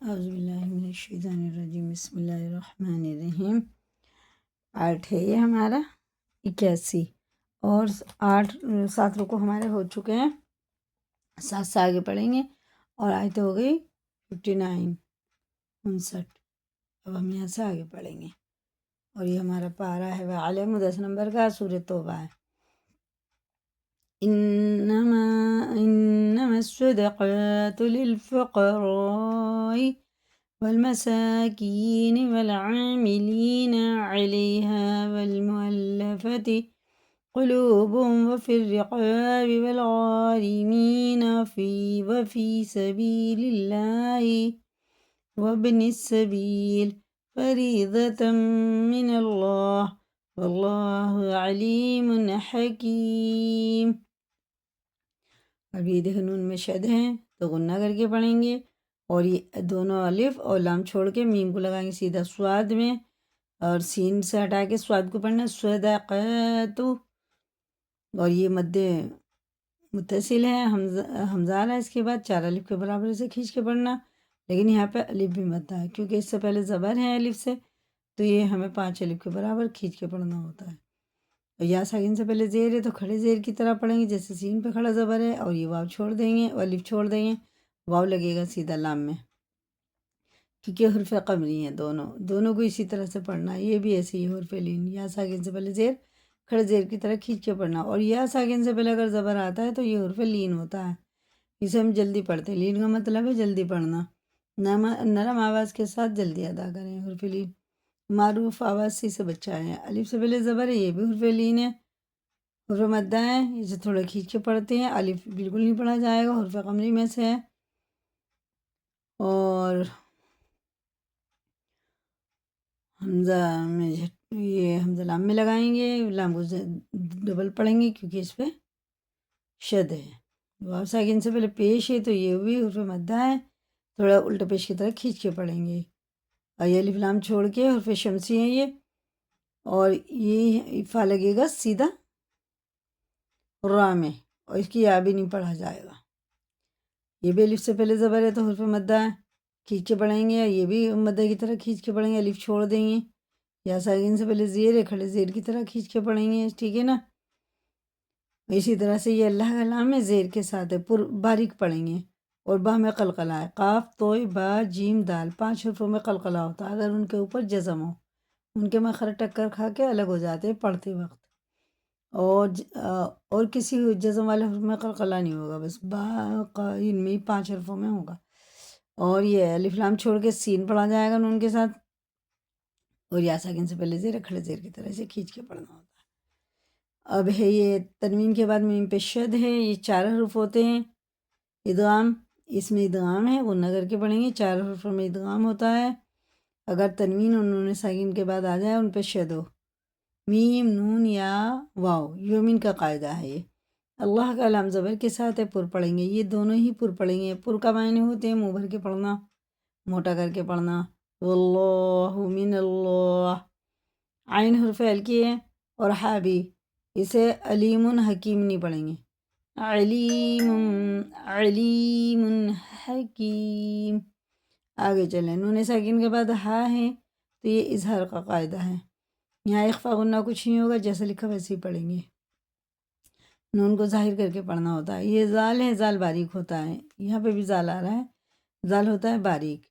اعوذ باللہ من الشیطان الرجیم، بسم اللہ الرحمن الرحیم۔ پارٹ ہے یہ ہمارا 81 اور 7 رکوع ہمارے ہو چکے ہیں، 7 سے آگے پڑھیں گے اور آیت ہو گئی 59 59۔ اب ہم یہاں سے آگے پڑھیں گے اور یہ ہمارا پارہ ہے وعلیہ 10 نمبر کا، سورۃ توبہ ہے۔ انما الصدقات للفقراء والمساكين والعاملين عليها والمؤلفة قلوبهم وفي الرقاب والغارمين وفي سبيل الله وابن السبيل فريضة من الله والله عليم حكيم۔ اب یہ دیکھو نون میں شد ہیں تو غنہ کر کے پڑھیں گے، اور یہ دونوں الف اور لام چھوڑ کے میم کو لگائیں گے سیدھا سواد میں، اور سین سے ہٹا کے سواد کو پڑھنا صدقات، اور یہ مد متصل ہے، حمزہ ہے اس کے بعد 4 الف کے برابر سے کھینچ کے پڑھنا، لیکن یہاں پہ الف بھی مدہ ہے کیونکہ اس سے پہلے زبر ہے الف سے، تو یہ ہمیں 5 الف کے برابر کھینچ کے پڑھنا ہوتا ہے۔ اور یا ساکن سے پہلے زیر ہے تو کھڑے زیر کی طرح پڑھیں گے، جیسے سین پہ کھڑا زبر ہے، اور یہ واو چھوڑ دیں گے اور الف چھوڑ دیں گے، واو لگے گا سیدھا لام میں، کیونکہ حرف قمری ہیں دونوں کو اسی طرح سے پڑھنا ہے۔ یہ بھی ایسے ہی حرف لین، یا ساکن سے پہلے زیر کھڑے زیر کی طرح کھینچ کے پڑھنا، اور یا ساکن سے پہلے اگر زبر آتا ہے تو یہ حرف لین ہوتا ہے، اسے ہم جلدی پڑھتے ہیں۔ لین کا مطلب ہے جلدی پڑھنا، نرم آواز کے ساتھ جلدی ادا کریں۔ حرف لین معروف آواز سے بچہ ہے، الف سے پہلے زبر ہے، یہ بھی حرف لین ہے، حرف مدہ ہے، اسے تھوڑا کھینچ کے پڑھتے ہیں، الف بالکل نہیں پڑھا جائے گا، حرف قمری میں سے ہے۔ اور حمزہ میں یہ حمزہ لام میں لگائیں گے، لام کو ڈبل پڑھیں گے کیونکہ اس پہ شد ہے۔ واو ساکن سے پہلے پیش ہے تو یہ بھی حرف مدہ ہے، تھوڑا الٹا پیش کی طرح کھینچ کے پڑھیں گے، اور یہ الف لام چھوڑ کے حرف شمسی ہیں یہ، اور یہ فا لگے گا سیدھا را میں، اور اس کی یا بھی نہیں پڑھا جائے گا۔ یہ بھی الف سے پہلے زبر ہے تو حرف مدہ ہے، کھینچ کے پڑھیں گے، یہ بھی مدہ کی طرح کھینچ کے پڑھیں گے، الف چھوڑ دیں گے، یا ساکن سے پہلے زیر ہے کھڑے زیر کی طرح کھینچ کے پڑھیں گے، ٹھیک ہے نا۔ اسی طرح سے یہ اللہ کا نام ہے، زیر کے ساتھ ہے، باریک پڑھیں گے، اور با میں قلقلہ ہے، قاف توئی با جیم دال 5 حرفوں میں قلقلہ ہوتا ہے اگر ان کے اوپر جزم ہو، ان کے مخرج ٹکر کھا کے الگ ہو جاتے ہیں پڑھتے وقت، اور کسی جزم والے حرف میں قلقلہ نہیں ہوگا، بس با ان میں 5 حرفوں میں ہوگا۔ اور یہ الف لام چھوڑ کے سین پڑھا جائے گا نون کے ساتھ، اور یا ساکن سے پہلے زیر کھڑے زیر کی طرح سے کھینچ کے پڑھنا ہوتا ہے۔ اب ہے یہ تنوین کے بعد میم پہ شد ہے، یہ 4 حرف ہوتے ہیں، ادغام، اس میں ادغام ہے، غنہ کر کے پڑھیں گے، 4 حرفوں میں ادغام ہوتا ہے، اگر تنوین اور نون ساکن کے بعد آ جائے ان پہ شد ہو، میم نون یا واو، یومین کا قاعدہ ہے یہ، اللہ کا لام زبر کے ساتھ ہے، پر پڑھیں گے، یہ دونوں ہی پر پڑھیں گے، پر کا معنی ہوتے ہیں منہ بھر کے پڑھنا، موٹا کر کے پڑھنا، واللہ من اللہ، عین حرف ہلکی ہے، اور ہا بھی، اسے علیم حکیم نہیں پڑھیں گے، علیم علیم حکیم۔ آگے چلیں، نون ساکن کے بعد ہا ہے تو یہ اظہار کا قاعدہ ہے، یہاں اخفا غنہ کچھ نہیں ہوگا، جیسے لکھا ویسے ہی پڑھیں گے، نون کو ظاہر کر کے پڑھنا ہوتا ہے۔ یہ زال ہے، زال باریک ہوتا ہے، یہاں پہ بھی زال آ رہا ہے، زال ہوتا ہے باریک،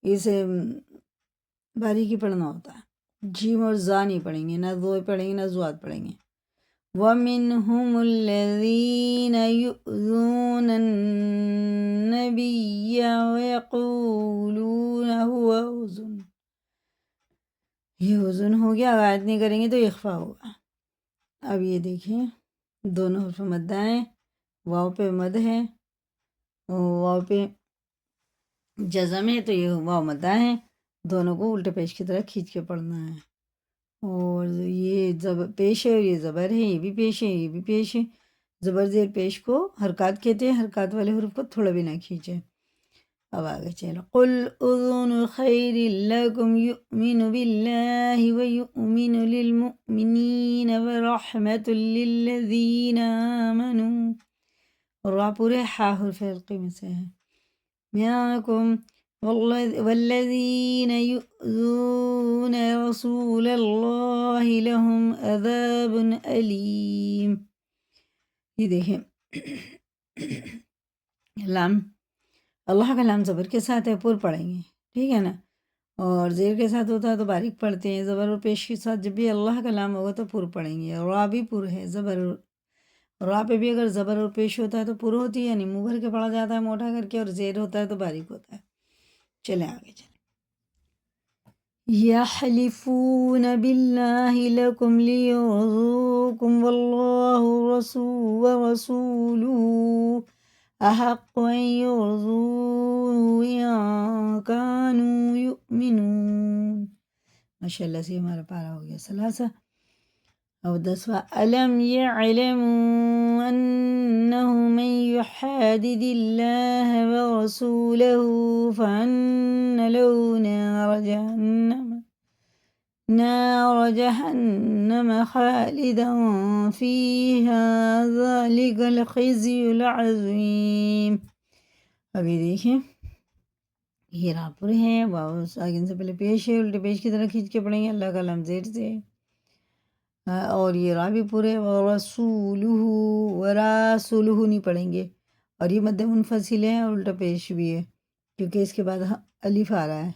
اسے باریک ہی پڑھنا ہوتا ہے، جیم اور زا نہیں پڑھیں گے، نہ زو پڑھیں گے نہ زواد پڑھیں گے۔ وَمِنْهُمُ الَّذِينَ يُؤْذُونَ النَّبِيَّ وَيَقُولُونَ هُوَ أُذُنٌ، یہ اذن ہو گیا، آیت نہیں کریں گے تو اخفا ہوگا۔ اب یہ دیکھیں دونوں حرف مدہ ہیں، واو پہ مد ہے، واو پہ جزم ہے تو یہ واو مدہ ہے، دونوں کو الٹے پیش کی طرح کھینچ کے پڑھنا ہے، اور یہ پیش ہے اور یہ زبر ہے، یہ بھی پیش ہے یہ بھی پیش ہے، زبر زیر پیش کو حرکات کہتے ہیں، حرکات والے حروف کو تھوڑا بھی نہ کھینچیں۔ اب آگے چلو، قل اذن خیر لکم یؤمن باللہ ویؤمن للمؤمنین ورحمت للذین آمنوا، اور را پورے ہا حرف حلقی میں سے ہے، منکم والذین یؤذون رسول اللہ لہم عذاب علیم۔ یہ دیکھیں لام اللہ کا لام زبر کے ساتھ ہے، پر پڑھیں گے، ٹھیک ہے نا، اور زیر کے ساتھ ہوتا ہے تو باریک پڑھتے ہیں، زبر اور پیش کے ساتھ جب بھی اللہ کا لام ہوگا تو پر پڑھیں گے، اور را بھی پر ہے، زبر را پہ بھی اگر زبر اور پیش ہوتا ہے تو پر ہوتی ہے، یعنی منہ بھر کے پڑھا جاتا ہے موٹا کر کے، اور زیر ہوتا ہے تو باریک ہوتا ہے۔ چلیں آگے چلیں۔ یحلفون باللہ لکم لیرضوکم واللہ ورسولہ احق ان یرضوہ ان کانوا یؤمنون۔ ماشاءاللہ سے ہمارا پارا ہو گیا ثلاثہ۔ اور 10واں الم یعلموا انہ من یحادد اللہ ورسولہ فان له نار جہنم خالدا فیہا ذالک الخزی العظیم۔ ابھی دیکھیں یہ راپر ہے، واو ساکن سے پہلے پیش ہے، الٹے پیش کی طرح کھینچ کے پڑھیں گے، اللہ کا لام زیر سے، اور یہ را بھی پورے، ورسولہ وراسولہ نہیں پڑھیں گے، اور یہ مد منفصل ہے اور الٹا پیش بھی ہے کیونکہ اس کے بعد الف آ رہا ہے،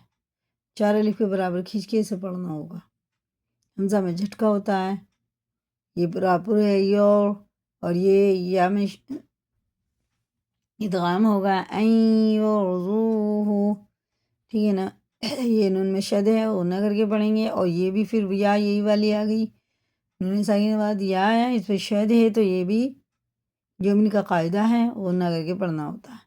4 الف کے برابر کھینچ کے اسے پڑھنا ہوگا، حمزہ میں جھٹکا ہوتا ہے، یہ پراپر ہے یور، اور یہ یا میں ادغام ہوگا این یرضوہ، ٹھیک ہے نا، یہ نون میں شد ہے، وہ نہ کر کے پڑھیں گے، اور یہ بھی پھر یا یہی والی آ گئی، نون ساکن کے بعد یا ہے، اس پہ شد ہے، تو یہ بھی جو ان کا قاعدہ ہے وہ نہ کر کے پڑھنا ہوتا ہے،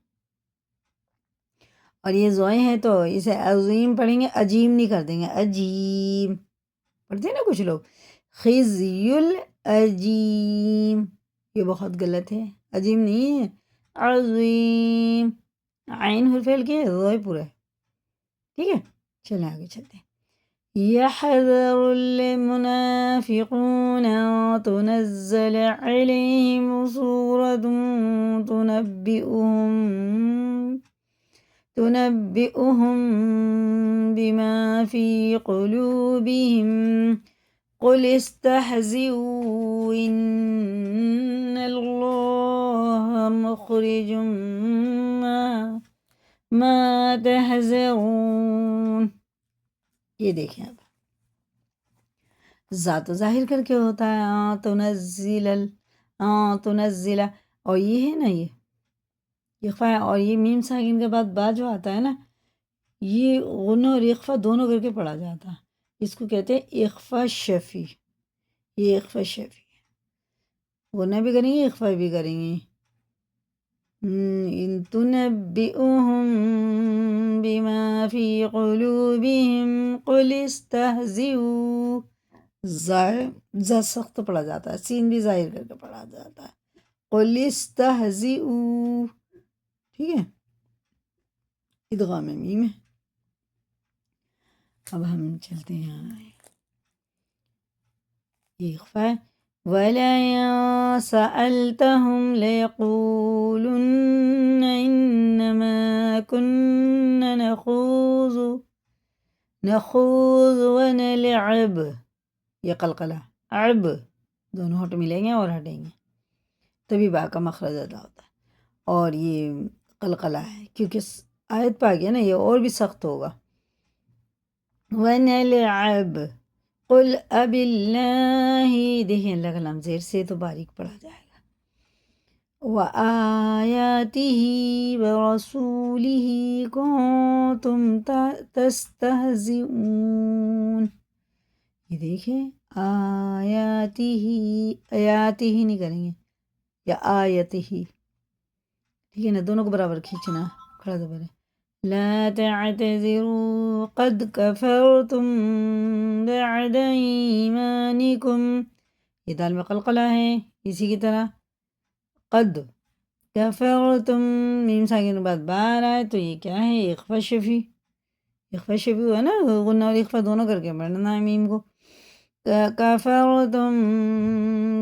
اور یہ زوئے ہے تو اسے عظیم پڑھیں گے، عجیم نہیں کر دیں گے، عجیم پڑھتے ہیں نا کچھ لوگ، خزی العجیم، یہ بہت غلط ہے، عجیم نہیں ہے، عظیم، عین حرف فعل کے زوئے پورا ہے، ٹھیک ہے، چلیں آگے چلتے ہیں۔ يحذر المنافقون أن تنزل عليهم سورة تنبئهم بما في قلوبهم قل استهزئوا إن الله مخرج ما تحذرون۔ یہ دیکھیں اب ذات ظاہر کر کے ہوتا ہے تنزل، اور یہ ہے نا یہ اخفا ہے، اور یہ میم ساکن کے بعد با جو آتا ہے نا، یہ غنہ اور اخفا دونوں کر کے پڑھا جاتا ہے، اس کو کہتے ہیں اخفا شفی، یہ اخفا شفی ہے، غنہ بھی کریں گے اخفا بھی کریں گے، ان تنبئهم بما في قلوبهم قل استهزئوا، زا سخت پڑھا جاتا ہے، سین بھی ظاہر کر کے پڑھا جاتا ہے، قل استهزئوا، ٹھیک ہے، ادغام میم ہے۔ اب ہم چلتے ہیں یہ اخفا ہے، وَلَئِن سَأَلْتَهُمْ لَيَقُولُنَّ إِنَّمَا كُنَّا نَخُوضُ وَنَلْعَبُ، یہ قلقلہ عب دونوں ہٹ ملیں گے اور ہٹیں گے تبھی با کا مخرج ادا ہوتا ہے، اور یہ قلقلہ ہے کیونکہ آیت پا گیا نا، یہ اور بھی سخت ہوگا، وَنَلْعَبُ قل اب اللہ، دیکھیں اللہ کا لام زیر سے تو باریک پڑھا جائے گا، وآیاتہ ورسولہ کنتم تستہزئون، یہ دیکھیں آیاتہ، آیاتہ نہیں کریں گے، یا آیتہ، ٹھیک ہے نا، دونوں کو برابر کھینچنا، کھڑا زبر ہے، لا تعتذروا قد کفرتم بعد ایمانکم، یہ دال میں قلقلہ ہے، اسی کی طرح قد کفرتم، میم ساکن کے بعد با آ رہا ہے تو یہ کیا ہے، اخفا شفی، اخفا شفی ہوا نا، غنہ اور اخفا دونوں کر کے پڑھنا ہے میم کو، کفرتم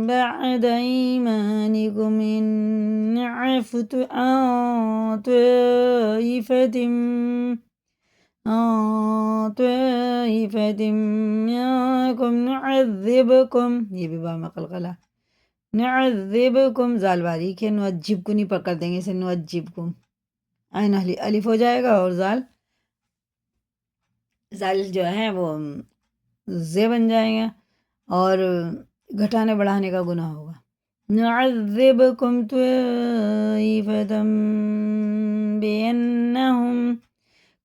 بعد ایمانکم ان عفت عن طائفة، طائفة منكم نعذبكم، یہ بھی با میں قلقلہ، نعذبکم زال باریک ہے، نعجب کو نہیں پکڑ دیں گے اسے، نعجبکم عین الف ہو جائے گا اور زال جو ہے وہ زے بن جائے گا اور گھٹانے بڑھانے کا گناہ ہوگا۔ نعذبکم طائفة بأنہم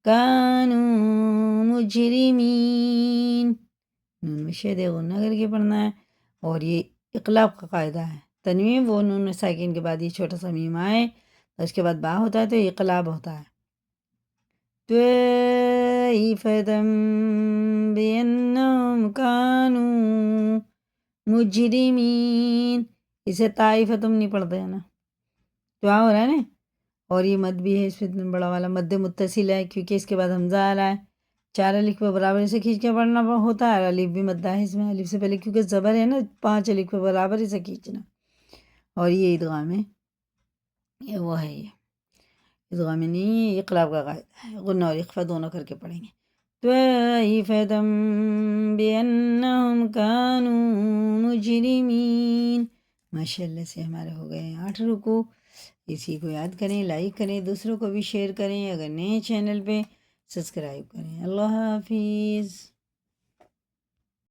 کانوا مجرمین، نون میں شید غنہ کر کے پڑھنا ہے، اور یہ اقلاب کا قاعدہ ہے، تنوین وہ نون ساکن کے بعد یہ چھوٹا سا میم آئے اور اس کے بعد با ہوتا ہے تو یہ اقلاب ہوتا ہے۔ طائفة بأنهم كانوا مجرمین، اسے طائفہ تم نہیں پڑھتے ہیں نا، دعا ہو رہا ہے نا، اور یہ مد بھی ہے، اس میں بڑا والا مد متصل ہے کیونکہ اس کے بعد حمزہ آ رہا ہے، 4 الف پہ برابر سے کھینچ کے پڑھنا ہوتا ہے، اور الف بھی مدہ ہے اس میں، الف سے پہلے کیونکہ زبر ہے نا، 5 الف پہ برابر سے کھینچنا، اور یہ ادغام ہے، یہ وہ ہے، یہ ادغام نہیں، یہ اقلاب کا قاعدہ ہے، غنہ اور اخفا دونوں کر کے پڑھیں گے۔ طائفة بأنهم كانوا مجرمین، ماشاءاللہ سے ہمارے ہو گئے ہیں 8 رکوع، اسی کو یاد کریں، لائک کریں، دوسروں کو بھی شیئر کریں، اگر نئے چینل پہ سبسکرائب کریں۔ اللہ حافظ۔